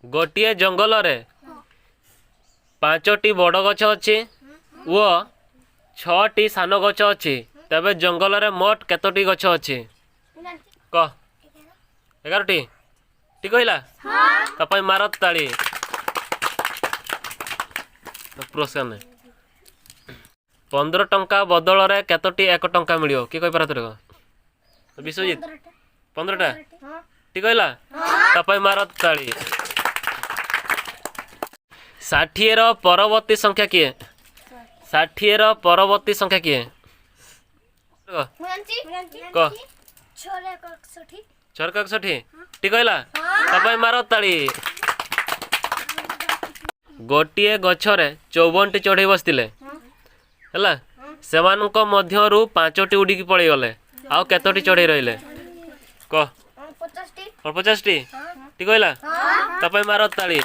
गोटे जंगल रे 5टी बड़ गछ अच्छी वो 6टी सान गछ अच्छी तेबे जंगल रे मोट केतोटी गछ अच्छी कह 11टी ठीक कहला तपई मारत ताली पुरस्कार ने 15 टंका बदल रे केतोटी 1 टंका मिलियो कि कहि पारा तोरे विश्वजीत 15टा ठीक कहला तपई मारत ताली 60 रो परवर्ती संख्या किए 60 रो परवर्ती संख्या किए कह 61 ठीक कहला तपई मारत ताली गोटे गछरे 54टी चढ़ई बसतिले हला सेमानक मध्यरु 5टी उडिकी पळै गले आउ केतोटी चढ़ई रहिले कह 50टी ठीक कहला तपई मारत ताली